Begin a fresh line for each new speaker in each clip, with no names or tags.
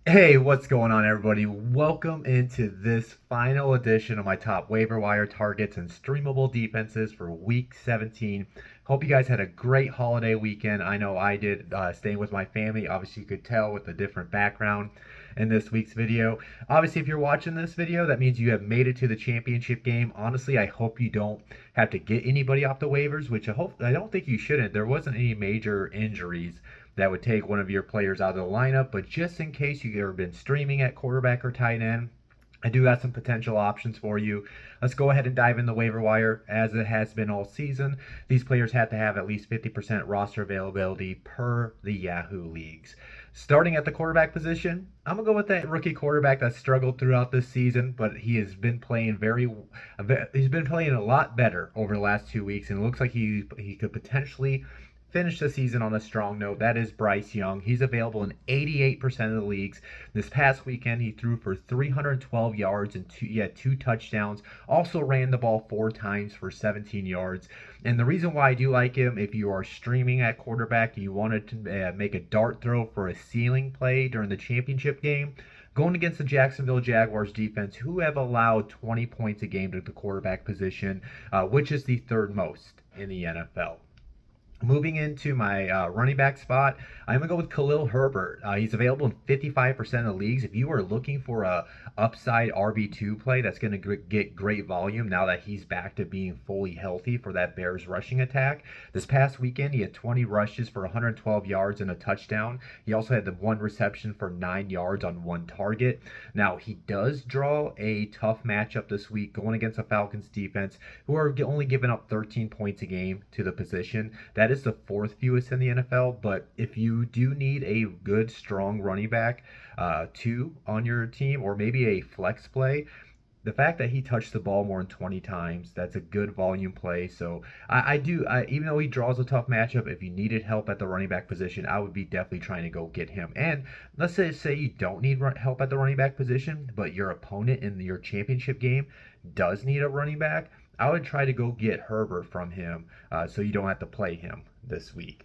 Hey, what's going on, everybody? Welcome into this final edition of my top waiver wire targets and streamable defenses for week 17. Hope you guys had a great holiday weekend. I know I did, staying with my family. Obviously, you could tell with the different background in this week's video. Obviously, if you're watching this video, that means you have made it to the championship game. Honestly, I hope you don't have to get anybody off the waivers, which I don't think you shouldn't. There wasn't any major injuries that would take one of your players out of the lineup. But just in case you've ever been streaming at quarterback or tight end, I do got some potential options for you. Let's go ahead and dive in the waiver wire as it has been all season. These players have to have at least 50% roster availability per the Yahoo leagues. Starting at the quarterback position, I'm gonna go with that rookie quarterback that struggled throughout this season, but he has been playing he's been playing a lot better over the last 2 weeks, and it looks like he could potentially finish the season on a strong note. That is Bryce Young. He's available in 88% of the leagues. This past weekend, he threw for 312 yards and two touchdowns. Also ran the ball 4 times for 17 yards. And the reason why I do like him, if you are streaming at quarterback and you wanted to make a dart throw for a ceiling play during the championship game, going against the Jacksonville Jaguars defense, who have allowed 20 points a game to the quarterback position, which is the third most in the NFL. Moving into my running back spot, I'm going to go with Khalil Herbert. He's available in 55% of leagues. If you are looking for a upside RB2 play that's going to get great volume now that he's back to being fully healthy for that Bears rushing attack. This past weekend, he had 20 rushes for 112 yards and a touchdown. He also had the one reception for 9 yards on one target. Now, he does draw a tough matchup this week going against the Falcons defense, who are only giving up 13 points a game to the position. That is the fourth fewest in the NFL. But if you do need a good, strong running back, two on your team, or maybe a flex play, the fact that he touched the ball more than 20 times, that's a good volume play. So even though he draws a tough matchup, if you needed help at the running back position, I would be definitely trying to go get him. And let's say you don't need help at the running back position, but your opponent in your championship game does need a running back. I would try to go get Herbert from him, so you don't have to play him this week.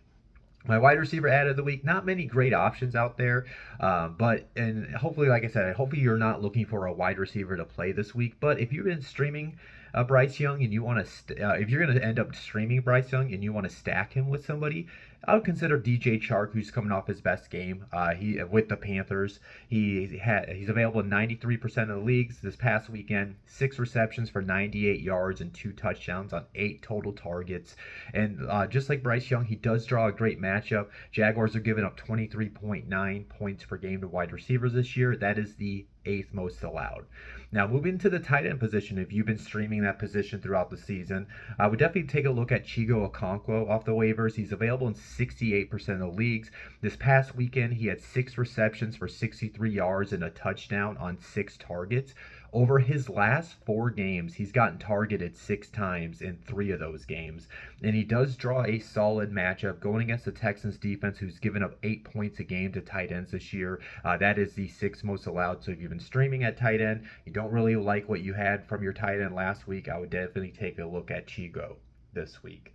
My wide receiver ad of the week, not many great options out there, and hopefully, like I said, hopefully you're not looking for a wide receiver to play this week. But if you've been streaming Bryce Young and you want if you're going to end up streaming Bryce Young and you want to stack him with somebody, I would consider DJ Chark, who's coming off his best game. He with the Panthers. He's available in 93% of the leagues. This past weekend, 6 receptions for 98 yards and 2 touchdowns on 8 total targets. And just like Bryce Young, he does draw a great matchup. Jaguars are giving up 23.9 points per game to wide receivers this year. That is the eighth most allowed. Now, moving to the tight end position, if you've been streaming that position throughout the season, I would definitely take a look at Chigo Okonkwo off the waivers. He's available in 68% of leagues. This past weekend, he had 6 receptions for 63 yards and a touchdown on 6 targets. Over his last 4 games, he's gotten targeted 6 times in 3 of those games. And he does draw a solid matchup going against the Texans defense, who's given up 8 points a game to tight ends this year. That is the sixth most allowed. So if you've been streaming at tight end, you don't really like what you had from your tight end last week, I would definitely take a look at Chigo this week.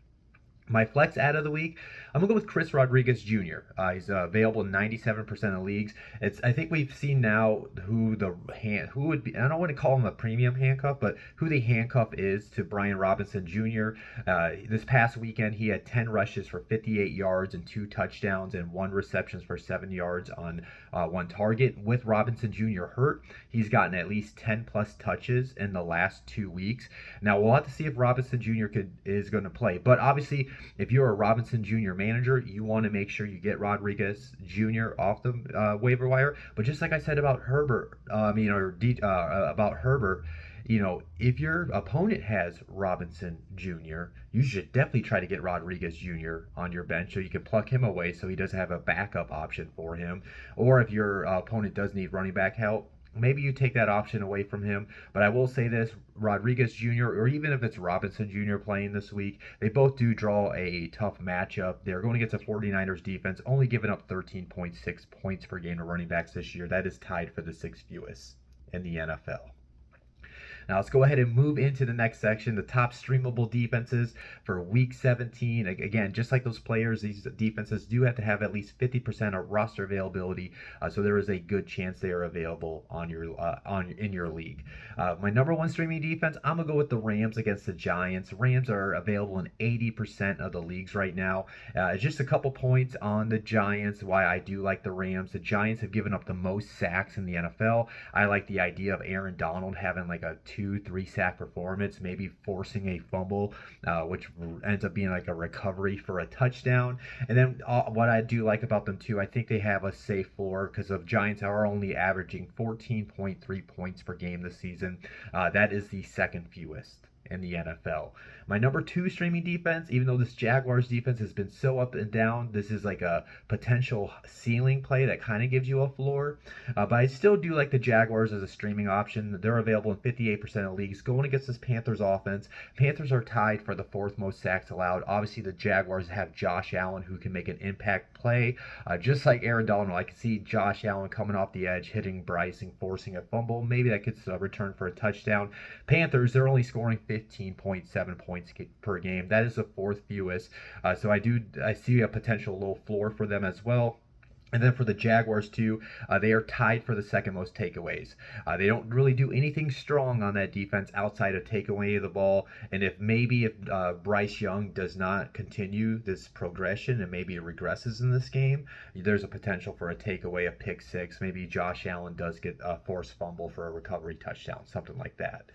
My flex ad of the week, I'm gonna go with Chris Rodriguez Jr. He's available in 97% of leagues. I think we've seen now who would be. I don't want to call him a premium handcuff, but who the handcuff is to Brian Robinson Jr. This past weekend, he had 10 rushes for 58 yards and 2 touchdowns and 1 receptions for 7 yards on one target. With Robinson Jr. hurt, he's gotten at least 10 plus touches in the last 2 weeks. Now we'll have to see if Robinson Jr. is going to play, but obviously if you're a Robinson Jr. manager, you want to make sure you get Rodriguez Jr. off the waiver wire. But just like I said about Herbert, about Herbert, if your opponent has Robinson Jr., you should definitely try to get Rodriguez Jr. on your bench so you can pluck him away so he doesn't have a backup option for him. Or if your opponent does need running back help, maybe you take that option away from him. But I will say this, Rodriguez Jr., or even if it's Robinson Jr. playing this week, they both do draw a tough matchup. They're going against a 49ers defense, only giving up 13.6 points per game to running backs this year. That is tied for the sixth fewest in the NFL. Now let's go ahead and move into the next section, the top streamable defenses for week 17. Again, just like those players, these defenses do have to have at least 50% of roster availability, so there is a good chance they are available on your in your league. My number one streaming defense, I'm gonna go with the Rams against the Giants. Rams are available in 80% of the leagues right now. Just a couple points on the Giants, why I do like the Rams. The Giants have given up the most sacks in the NFL. I like the idea of Aaron Donald having like a 2-3 sack performance, maybe forcing a fumble, which ends up being like a recovery for a touchdown. And then what I do like about them too, I think they have a safe floor because the Giants are only averaging 14.3 points per game this season. That is the second fewest in the NFL. My number two streaming defense, even though this Jaguars defense has been so up and down, this is like a potential ceiling play that kind of gives you a floor. But I still do like the Jaguars as a streaming option. They're available in 58% of leagues. Going against this Panthers offense, Panthers are tied for the fourth most sacks allowed. Obviously, the Jaguars have Josh Allen who can make an impact play. Just like Aaron Donald, I can see Josh Allen coming off the edge, hitting Bryce and forcing a fumble. Maybe that gets a return for a touchdown. Panthers, they're only scoring 15.7 points per game. That is the fourth fewest. So I see a potential low floor for them as well. And then for the Jaguars too, they are tied for the second most takeaways. They don't really do anything strong on that defense outside of take away the ball. And if Bryce Young does not continue this progression and maybe regresses in this game, there's a potential for a takeaway, a pick six. Maybe Josh Allen does get a forced fumble for a recovery touchdown, something like that.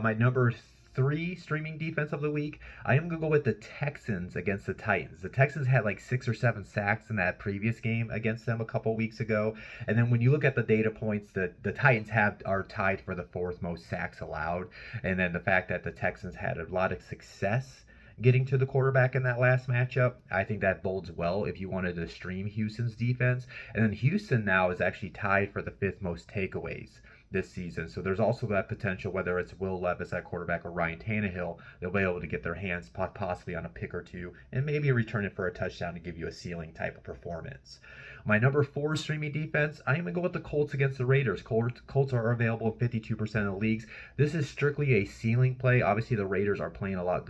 My number three streaming defense of the week, I am going to go with the Texans against the Titans. The Texans had like 6 or 7 sacks in that previous game against them a couple weeks ago. And then when you look at the data points, the Titans are tied for the fourth most sacks allowed. And then the fact that the Texans had a lot of success getting to the quarterback in that last matchup, I think that bodes well if you wanted to stream Houston's defense. And then Houston now is actually tied for the fifth most takeaways this season. So there's also that potential, whether it's Will Levis at quarterback or Ryan Tannehill, they'll be able to get their hands possibly on a pick or two and maybe return it for a touchdown to give you a ceiling type of performance. My number four streaming defense, I'm going to go with the Colts against the Raiders. Colts are available in 52% of the leagues. This is strictly a ceiling play. Obviously, the Raiders are playing a lot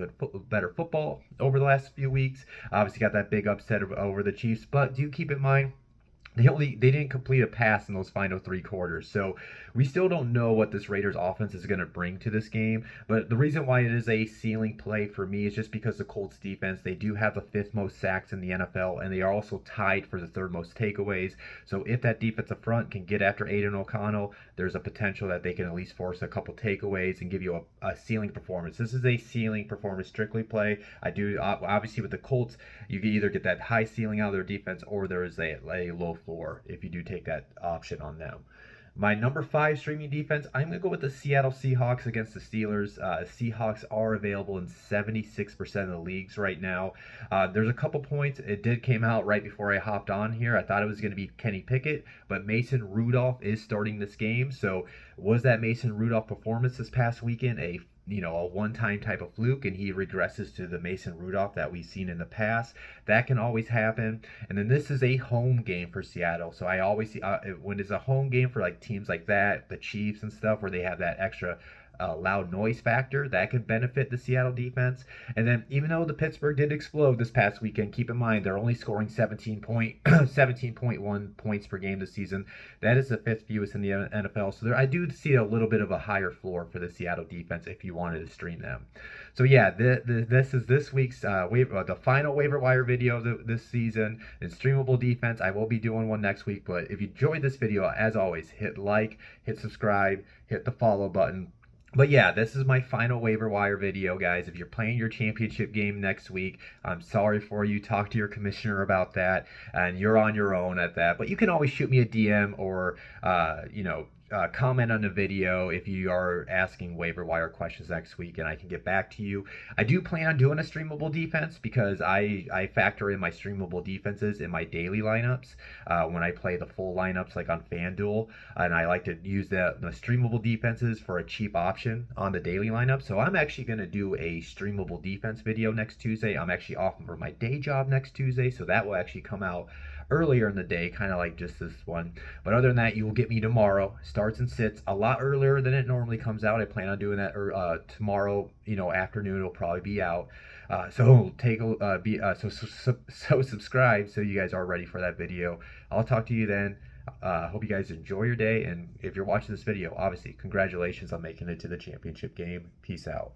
better football over the last few weeks. Obviously, got that big upset over the Chiefs, but do keep in mind, they didn't complete a pass in those final 3 quarters. So we still don't know what this Raiders offense is going to bring to this game. But the reason why it is a ceiling play for me is just because the Colts defense, they do have the 5th most sacks in the NFL, and they are also tied for the 3rd most takeaways. So if that defensive front can get after Aiden O'Connell, there's a potential that they can at least force a couple takeaways and give you a ceiling performance. This is a ceiling performance strictly play. I do obviously with the Colts, you can either get that high ceiling out of their defense, or there is a low floor if you do take that option on them. My number 5 streaming defense, I'm going to go with the Seattle Seahawks against the Steelers. Seahawks are available in 76% of the leagues right now. There's a couple points. It did came out right before I hopped on here. I thought it was going to be Kenny Pickett, but Mason Rudolph is starting this game. So was that Mason Rudolph performance this past weekend a one-time type of fluke and he regresses to the Mason Rudolph that we've seen in the past? That can always happen. And then this is a home game for Seattle, so I always see when it's a home game for like teams like that, the Chiefs and stuff, where they have that extra loud noise factor, that could benefit the Seattle defense. And then even though the Pittsburgh did explode this past weekend, keep in mind they're only scoring 17.1 points per game this season. That is the 5th fewest in the NFL. So I do see a little bit of a higher floor for the Seattle defense if you wanted to stream them. So yeah, this is this week's the final waiver wire video this season in streamable defense. I will be doing one next week, but if you enjoyed this video, as always, hit like, hit subscribe, hit the follow button. But yeah, this is my final waiver wire video, guys. If you're playing your championship game next week, I'm sorry for you. Talk to your commissioner about that, and you're on your own at that. But you can always shoot me a DM or, comment on the video if you are asking waiver wire questions next week, and I can get back to you. I do plan on doing a streamable defense because I factor in my streamable defenses in my daily lineups when I play the full lineups like on FanDuel, and I like to use the streamable defenses for a cheap option on the daily lineup. So I'm actually going to do a streamable defense video next Tuesday. I'm actually off for my day job next Tuesday, so that will actually come out earlier in the day, kind of like just this one. But other than that, you will get me tomorrow. Starts and sits a lot earlier than it normally comes out. I plan on doing that tomorrow, afternoon. It'll probably be out. So take a be so subscribe so you guys are ready for that video. I'll talk to you then. Hope you guys enjoy your day, and if you're watching this video, obviously congratulations on making it to the championship game. Peace out.